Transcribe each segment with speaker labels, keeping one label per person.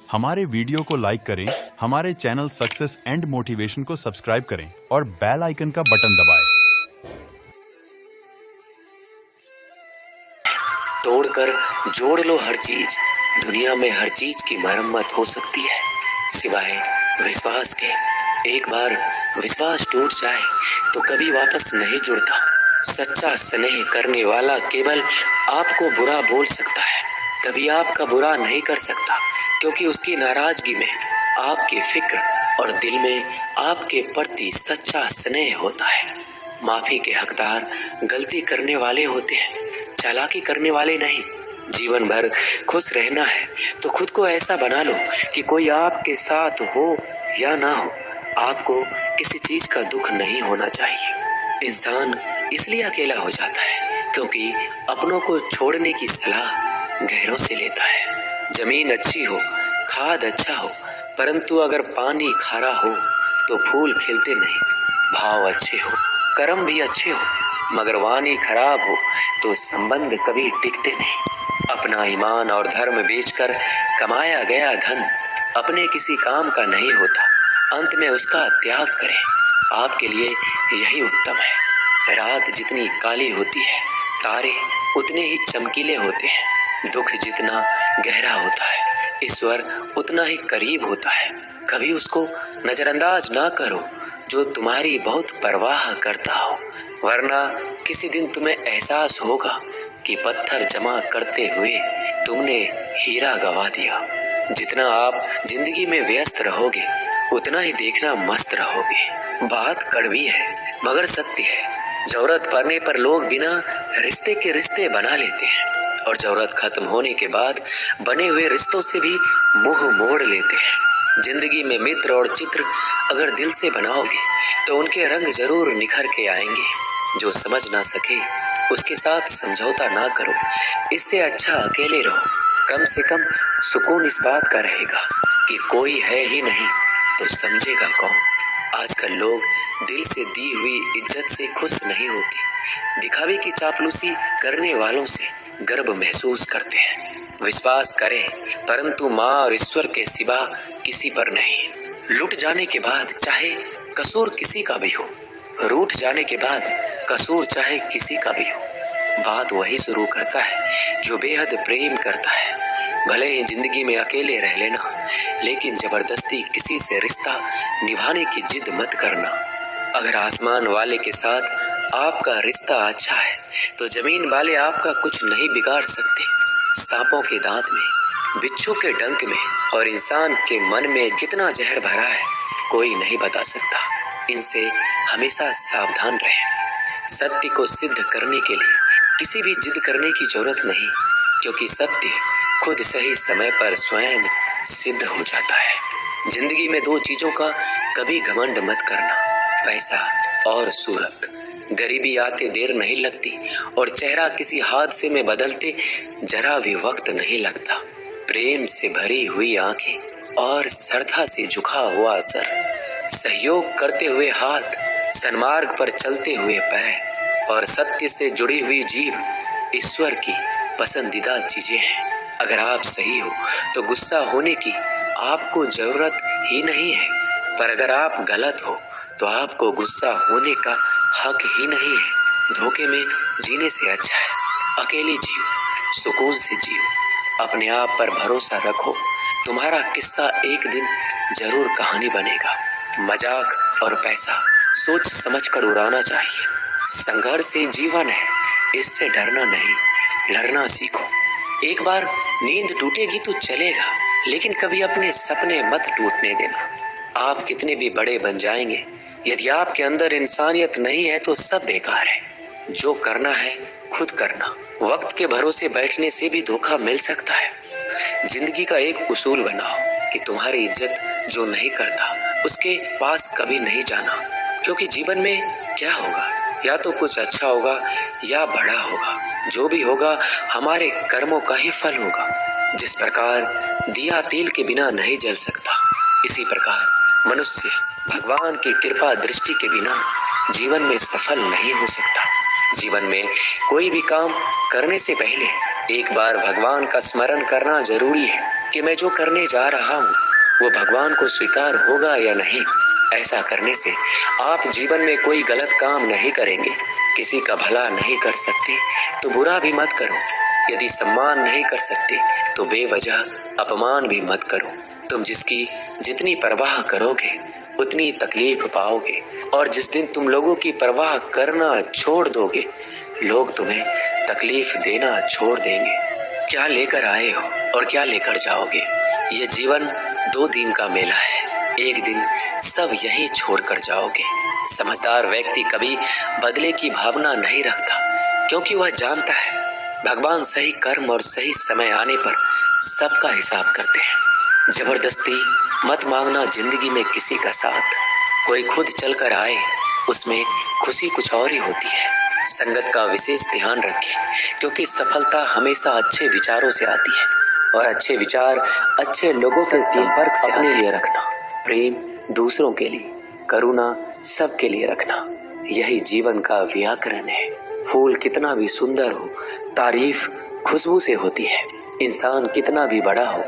Speaker 1: हमारे वीडियो को लाइक करें, हमारे चैनल सक्सेस एंड मोटिवेशन को सब्सक्राइब करें और बेल आइकन का बटन दबाएं।
Speaker 2: तोड़कर जोड़ लो हर चीज, दुनिया में हर चीज की मरम्मत हो सकती है सिवाय विश्वास के। एक बार विश्वास टूट जाए तो कभी वापस नहीं जुड़ता। सच्चा स्नेह करने वाला केवल आपको बुरा बोल सकता है, कभी आपका बुरा नहीं कर सकता, क्योंकि उसकी नाराजगी में आपकी फिक्र और दिल में आपके प्रति सच्चा स्नेह होता है। माफी के हकदार गलती करने वाले होते हैं, चालाकी करने वाले नहीं। जीवन भर खुश रहना है तो खुद को ऐसा बना लो कि कोई आपके साथ हो या ना हो, आपको किसी चीज का दुख नहीं होना चाहिए। इंसान इसलिए अकेला हो जाता है क्योंकि अपनों को छोड़ने की सलाह गैरों से लेता है। जमीन अच्छी हो, खाद अच्छा हो, परंतु अगर पानी खारा हो तो फूल खिलते नहीं। भाव अच्छे हो, कर्म भी अच्छे हो, मगर वाणी खराब हो तो संबंध कभी टिकते नहीं। अपना ईमान और धर्म बेचकर कमाया गया धन अपने किसी काम का नहीं होता, अंत में उसका त्याग करें, आपके लिए यही उत्तम है। रात जितनी काली होती है, तारे उतने ही चमकीले होते हैं। दुख जितना गहरा होता है, ईश्वर उतना ही करीब होता है। कभी उसको नजरअंदाज ना करो जो तुम्हारी बहुत परवाह करता हो, वरना किसी दिन तुम्हें एहसास होगा कि पत्थर जमा करते हुए तुमने हीरा गवा दिया। जितना आप जिंदगी में व्यस्त रहोगे उतना ही देखना मस्त रहोगे। बात कड़वी है मगर सत्य है। जरूरत पड़ने पर लोग बिना रिश्ते के रिश्ते बना लेते हैं और जरूरत खत्म होने के बाद बने हुए रिश्तों से भी मुंह मोड़ लेते हैं। जिंदगी में मित्र और चित्र अगर दिल से बनाओगे तो उनके रंग जरूर निखर के आएंगे। जो समझ ना सके उसके साथ समझौता ना करो, इससे अच्छा अकेले रहो। कम से कम सुकून इस बात का रहेगा कि कोई है ही नहीं तो समझेगा कौन। आजकल लोग दिल से दी हुई इज्जत से खुश नहीं होते, दिखावे की चापलूसी करने वालों से गर्व महसूस करते हैं। विश्वास करें परंतु माँ और ईश्वर के सिवा किसी पर नहीं। लुट जाने के बाद चाहे कसूर किसी का भी हो, रूठ जाने के बाद कसूर चाहे किसी का भी हो, बात वही शुरू करता है जो बेहद प्रेम करता है। भले ही जिंदगी में अकेले रह लेना, लेकिन जबरदस्ती किसी से रिश्ता निभाने की जिद मत करना। अगर आसमान वाले के साथ आपका रिश्ता अच्छा है तो जमीन वाले आपका कुछ नहीं बिगाड़ सकते। सांपों के दांत में, बिच्छू के डंक में और इंसान के मन में कितना जहर भरा है कोई नहीं बता सकता। इनसे हमेशा सावधान रहें। सत्य को सिद्ध करने के लिए किसी भी जिद करने की जरूरत नहीं, क्योंकि सत्य खुद सही समय पर स्वयं सिद्ध हो जाता है। जिंदगी में दो चीजों का कभी घमंड मत करना, पैसा और सूरत। गरीबी आते देर नहीं लगती और चेहरा किसी हादसे में बदलते जरा भी वक्त नहीं लगता। प्रेम से भरी हुई आंखें और श्रद्धा से झुका हुआ सर, सहयोग करते हुए हाथ, सन्मार्ग पर चलते हुए पैर और सत्य से जुड़ी हुई जीभ ईश्वर की पसंदीदा चीजें हैं। अगर आप सही हो तो गुस्सा होने की आपको जरूरत ही नहीं है, पर अगर आप गलत हो तो आपको गुस्सा होने का हक ही नहीं है। धोखे में जीने से अच्छा है अकेले जियो, सुकून से जियो, अपने आप पर भरोसा रखो। तुम्हारा किस्सा एक दिन जरूर कहानी बनेगा। मजाक और पैसा सोच समझ कर उड़ाना चाहिए। संघर्ष से जीवन है, इससे डरना नहीं, लड़ना सीखो। एक बार नींद टूटेगी तो चलेगा, लेकिन कभी अपने सपने मत टूटने देना। आप कितने भी बड़े बन जाएंगे, यदि आपके अंदर इंसानियत नहीं है तो सब बेकार है। जो करना है खुद करना। वक्त के भरोसे बैठने से भी धोखा मिल सकता है। जिंदगी का एक उसूल बनाओ कि तुम्हारी इज्जत जो नहीं करता उसके पास कभी नहीं जाना, क्योंकि जीवन में क्या होगा, या तो कुछ अच्छा होगा या बड़ा होगा। जो भी होगा हमारे कर्मों का ही फल होगा। जिस प्रकार दिया तेल के बिना नहीं जल सकता, इसी प्रकार मनुष्य भगवान की कृपा दृष्टि के बिना जीवन में सफल नहीं हो सकता। जीवन में कोई भी काम करने से पहले एक बार भगवान का स्मरण करना जरूरी है कि मैं जो करने जा रहा हूँ वो भगवान को स्वीकार होगा या नहीं। ऐसा करने से आप जीवन में कोई गलत काम नहीं करेंगे। किसी का भला नहीं कर सकते तो बुरा भी मत करो। यदि सम्मान नहीं कर सकते तो बेवजह अपमान भी मत करो। तुम जिसकी जितनी परवाह करोगे उतनी तकलीफ पाओगे, और जिस दिन तुम लोगों की परवाह करना छोड़ दोगे लोग तुम्हें तकलीफ देना छोड़ देंगे। क्या लेकर आए हो और क्या लेकर जाओगे? ये जीवन 2 दिन का मेला है। एक दिन सब यहीं छोड़कर जाओगे। समझदार व्यक्ति कभी बदले की भावना नहीं रखता, क्योंकि वह जानता है भगवान सही कर्म और सही समय आने पर सबका हिसाब करते हैं। जबरदस्ती मत मांगना जिंदगी में किसी का साथ। कोई खुद चलकर आए उसमें खुशी कुछ और ही होती है। संगत का विशेष ध्यान रखें, क्योंकि सफलता हमेशा अच्छे विचारों से आती है, और अच्छे विचार अच्छे लोगों के संपर्क से अपने लिए रखना। प्रेम दूसरों के लिए, करुणा सबके लिए रखना। यही जीवन का व्याकरण है। फूल कितना भी सुंदर हो, तारीफ खुशबू से होती है। इंसान कितना भी बड़ा हो,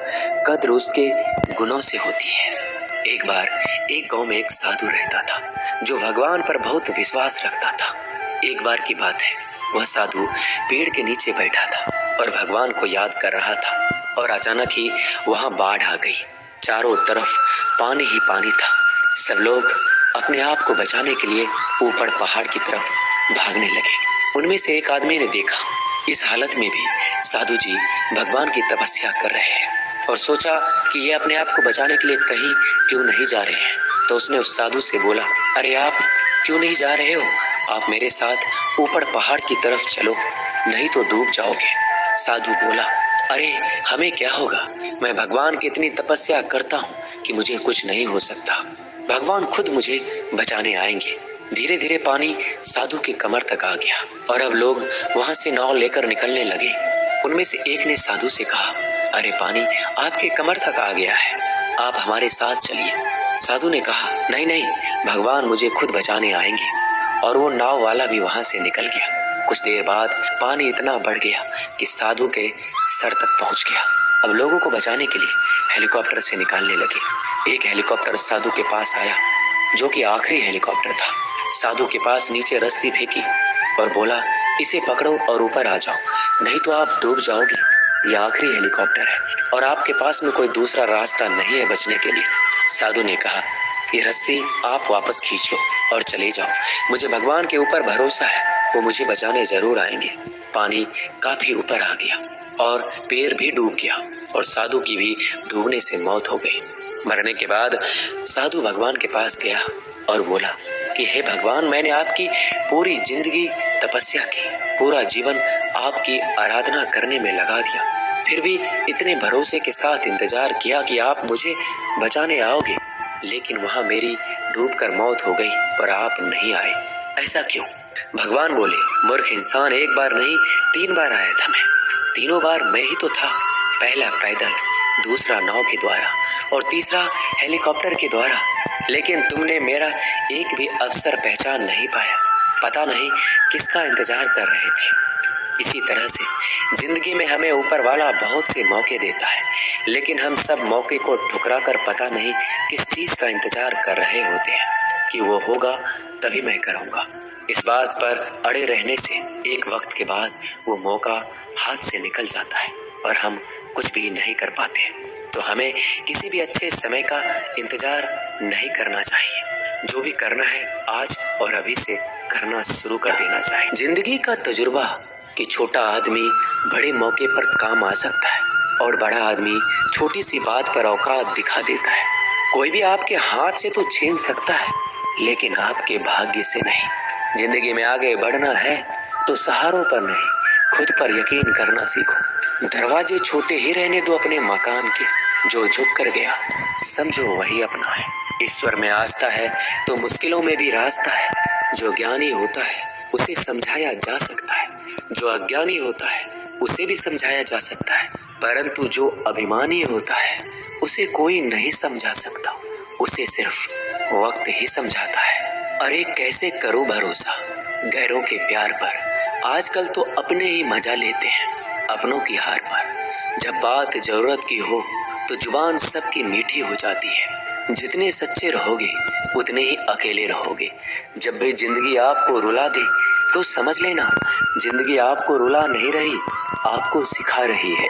Speaker 2: कद्र उसके गुणों से होती है। एक बार एक गांव में एक साधु रहता था जो भगवान पर बहुत विश्वास रखता था। एक बार की बात है, वह साधु पेड़ के नीचे बैठा था और भगवान को याद कर रहा था, और अचानक ही वहां बाढ़ आ गई। चारों तरफ पानी ही पानी था। सब लोग अपने आप को बचाने के लिए ऊपर पहाड़ की तरफ भागने लगे। उनमें से एक आदमी ने देखा इस हालत में भी साधु जी भगवान की तपस्या कर रहे हैं, और सोचा कि ये अपने आप को बचाने के लिए कहीं क्यों नहीं जा रहे हैं। तो उसने उस साधु से बोला, अरे आप क्यों नहीं जा रहे हो? आप मेरे साथ ऊपर पहाड़ की तरफ चलो, नहीं तो डूब जाओगे। साधु बोला, अरे हमें क्या होगा? मैं भगवान की इतनी तपस्या करता हूँ कि मुझे कुछ नहीं हो सकता। भगवान खुद मुझे बचाने आएंगे। धीरे धीरे पानी साधु के कमर तक आ गया, और अब लोग वहां से नाव लेकर निकलने लगे। उनमें से एक ने साधु से कहा, अरे पानी आपके कमर तक आ गया है, आप हमारे साथ चलिए। साधु ने कहा, नहीं नहीं, भगवान मुझे खुद बचाने आएंगे। और वो नाव वाला भी वहां से निकल गया। कुछ देर बाद पानी इतना बढ़ गया कि साधु के सर तक पहुंच गया। अब लोगों को बचाने के लिए हेलीकॉप्टर से निकालने लगे। एक हेलीकॉप्टर साधु के पास आया, जो कि आखिरी हेलीकॉप्टर था। साधु के पास नीचे रस्सी फेंकी और बोला, इसे पकड़ो और ऊपर आ जाओ, नहीं तो आप डूब जाओगे। यह आखिरी हेलीकॉप्टर है और आपके पास में कोई दूसरा रास्ता नहीं है बचने के लिए। साधु ने कहा, ये रस्सी आप वापस खींच लो और चले जाओ। मुझे भगवान के ऊपर भरोसा है, वो मुझे बचाने जरूर आएंगे। पानी काफी ऊपर आ गया और पैर भी डूब गया, और साधु की भी डूबने से मौत हो गई। मरने के बाद साधु भगवान के पास गया और बोला कि हे भगवान, मैंने आपकी पूरी जिंदगी तपस्या की, पूरा जीवन आपकी आराधना करने में लगा दिया, फिर भी इतने भरोसे के साथ इंतजार किया कि आप मुझे बचाने आओगे, लेकिन वहां मेरी डूबकर मौत हो गई और आप नहीं आए। ऐसा क्यों? भगवान बोले, मूर्ख इंसान, एक बार नहीं 3 बार आया था मैं। तीनों बार मैं ही तो था। पहला पैदल, दूसरा नाव के द्वारा और तीसरा हेलीकॉप्टर के द्वारा, लेकिन तुमने मेरा एक भी अवसर पहचान नहीं पाया। पता नहीं किसका इंतजार कर रहे थे। इसी तरह से जिंदगी में हमें ऊपर वाला बहुत से मौके देता है, लेकिन हम सब मौके को ठुकरा कर पता नहीं किस चीज का इंतजार कर रहे होते हैं कि वो होगा तभी मैं करूँगा। इस बात पर अड़े रहने से एक वक्त के बाद वो मौका हाथ से निकल जाता है और हम कुछ भी नहीं कर पाते। तो हमें किसी भी अच्छे समय का इंतजार नहीं करना चाहिए। जो भी करना है आज और अभी से करना शुरू कर देना चाहिए। जिंदगी का तजुर्बा कि छोटा आदमी बड़े मौके पर काम आ सकता है और बड़ा आदमी छोटी सी बात पर औकात दिखा देता है। कोई भी आपके हाथ से तो छीन सकता है, लेकिन आपके भाग्य से नहीं। जिंदगी में आगे बढ़ना है तो सहारों पर नहीं, खुद पर यकीन करना सीखो। दरवाजे छोटे ही रहने दो अपने मकान के, जो झुक कर गया समझो वही अपना है। ईश्वर में आस्था है तो मुश्किलों में भी रास्ता है। जो ज्ञानी होता है उसे समझाया जा सकता है, जो अज्ञानी होता है उसे भी समझाया जा सकता है, परंतु जो अभिमानी होता है उसे कोई नहीं समझा सकता, उसे सिर्फ वक्त ही समझाता है। अरे कैसे करो भरोसा गैरों के प्यार पर, आजकल तो अपने ही मजा लेते हैं। अपनों की हार पर। जब बात जरूरत की हो तो जुबान सबकी मीठी हो जाती है। जितने सच्चे रहोगे उतने ही अकेले रहोगे। जब भी जिंदगी आपको रुला दे तो समझ लेना जिंदगी आपको रुला नहीं रही, आपको सिखा रही है।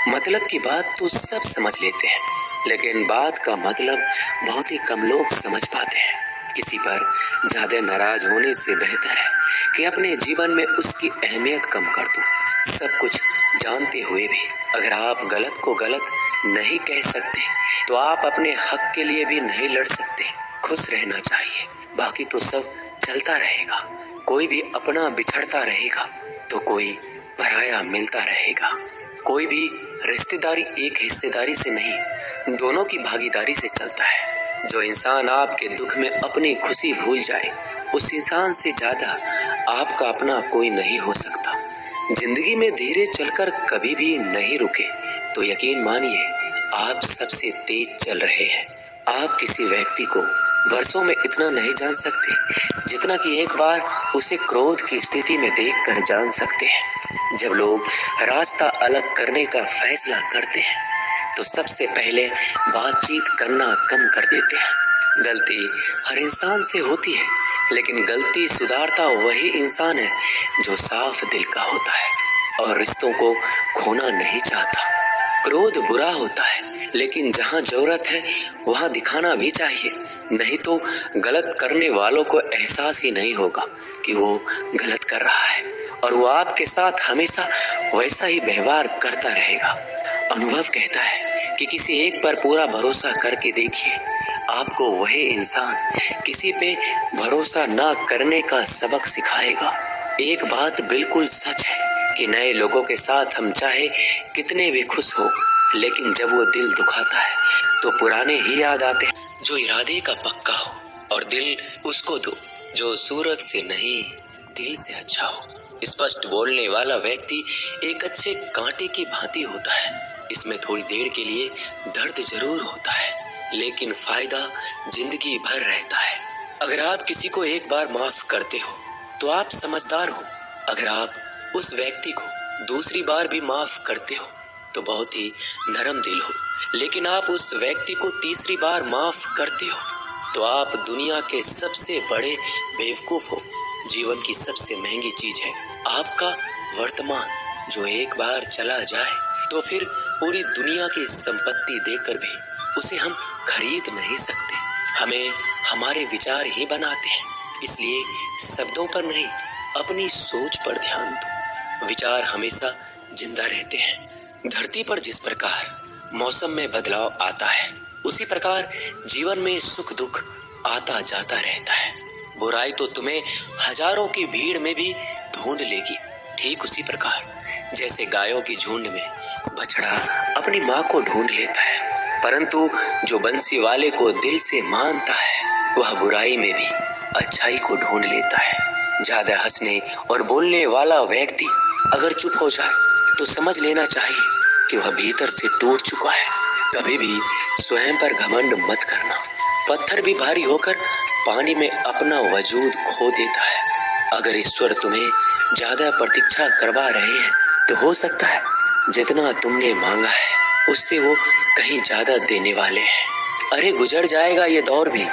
Speaker 2: मतलब की बात तो सब समझ लेते हैं, लेकिन बात का मतलब बहुत ही कम लोग समझ पाते हैं। किसी पर ज्यादा नाराज होने से बेहतर है कि अपने जीवन में उसकी अहमियत कम कर दो। सब कुछ जानते हुए भी अगर आप गलत को गलत नहीं कह सकते तो आप अपने हक के लिए भी नहीं लड़ सकते। खुश रहना चाहिए, बाकी तो सब चलता रहेगा। कोई भी अपना बिछड़ता रहेगा तो कोई पराया मिलता रहेगा। कोई भी रिश्तेदारी एक हिस्सेदारी से नहीं, दोनों की भागीदारी से चलता है। जो इंसान आपके दुख में अपनी खुशी भूल जाए, उस इंसान से ज्यादा आपका अपना कोई नहीं हो सकता। जिंदगी में धीरे चलकर कभी भी नहीं रुके तो यकीन मानिए आप सबसे तेज चल रहे हैं। आप किसी व्यक्ति को वर्षों में इतना नहीं जान सकते जितना कि एक बार उसे क्रोध की स्थिति में देखकर जान सकते हैं। जब लोग रास्ता अलग करने का फैसला करते हैं तो सबसे पहले बातचीत करना कम कर देते हैं। गलती हर इंसान से होती है, लेकिन गलती सुधारता वही इंसान है जो साफ दिल का होता है और रिश्तों को खोना नहीं चाहता। क्रोध बुरा होता है, लेकिन जहाँ जरूरत है वहाँ दिखाना भी चाहिए, नहीं तो गलत करने वालों को एहसास ही नहीं होगा कि वो गलत कर रहा है और वो आपके साथ हमेशा वैसा ही व्यवहार करता रहेगा। अनुभव कहता है कि किसी एक पर पूरा भरोसा करके देखिए, आपको वही इंसान किसी पे भरोसा ना करने का सबक सिखाएगा। एक बात बिल्कुल सच है कि नए लोगों के साथ हम चाहे कितने भी खुश हो, लेकिन जब वो दिल दुखाता है तो पुराने ही याद आते हैं। जो इरादे का पक्का हो और दिल उसको दो जो सूरत से नहीं दिल से अच्छा हो। स्पष्ट बोलने वाला व्यक्ति एक अच्छे कांटे की भांति होता है। इसमें थोड़ी देर के लिए दर्द जरूर होता है, लेकिन फायदा जिंदगी भर रहता है। अगर आप किसी को एक बार माफ करते हो तो आप समझदार हो। अगर आप उस व्यक्ति को दूसरी बार भी माफ करते हो तो बहुत ही नरम दिल हो। लेकिन आप उस व्यक्ति को तीसरी बार माफ करते हो तो आप दुनिया के सबसे बड़े बेवकूफ हो। जीवन की सबसे महंगी चीज है आपका वर्तमान, जो एक बार चला जाए तो फिर पूरी दुनिया की संपत्ति देकर भी उसे हम खरीद नहीं सकते। हमें हमारे विचार ही बनाते हैं, इसलिए शब्दों पर नहीं अपनी सोच पर ध्यान दो। विचार हमेशा जिंदा रहते हैं। धरती पर जिस प्रकार मौसम में बदलाव आता है, उसी प्रकार जीवन में सुख दुख आता जाता रहता है। बुराई तो तुम्हें हजारों की भीड़ में भी ढूंढ लेगी, ठीक उसी प्रकार जैसे गायों की झुंड में बछड़ा अपनी माँ को ढूंढ लेता है। परंतु जो बंसी वाले को दिल से मानता है वह बुराई में भी अच्छाई को ढूंढ लेता है। ज्यादा हंसने और बोलने वाला व्यक्ति अगर चुप हो जाए तो समझ लेना चाहिए कि वह भीतर से टूट चुका है। कभी भी स्वयं पर घमंड मत करना। पत्थर भी भारी होकर पानी में अपना वजूद खो देता है। अगर ईश्वर तुम्हें ज्यादा प्रतीक्षा करवा रहे हैं तो हो सकता है जितना तुमने मांगा है उससे वो कहीं ज्यादा देने वाले हैं। अरे गुजर जाएगा ये दौर भी,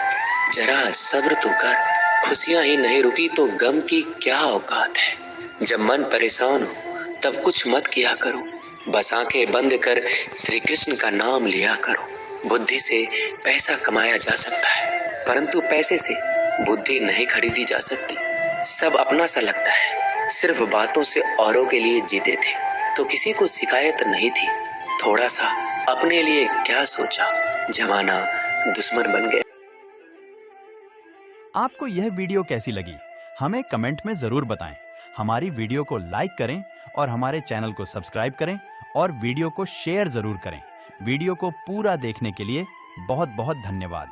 Speaker 2: जरा सब्र तो कर। खुशियां ही नहीं रुकी तो गम की क्या औकात है। जब मन परेशान हो तब कुछ मत किया करो, बस आंखें बंद कर श्री कृष्ण का नाम लिया करो। बुद्धि से पैसा कमाया जा सकता है, परंतु पैसे से बुद्धि नहीं खरीदी जा सकती। सब अपना सा लगता है, सिर्फ बातों से औरों के लिए जीते थे तो किसी को शिकायत नहीं थी। थोड़ा सा अपने लिए क्या सोचा, जमाना दुश्मन बन गया।
Speaker 1: आपको यह वीडियो कैसी लगी हमें कमेंट में जरूर बताएं। हमारी वीडियो को लाइक करें और हमारे चैनल को सब्सक्राइब करें और वीडियो को शेयर जरूर करें। वीडियो को पूरा देखने के लिए बहुत बहुत धन्यवाद।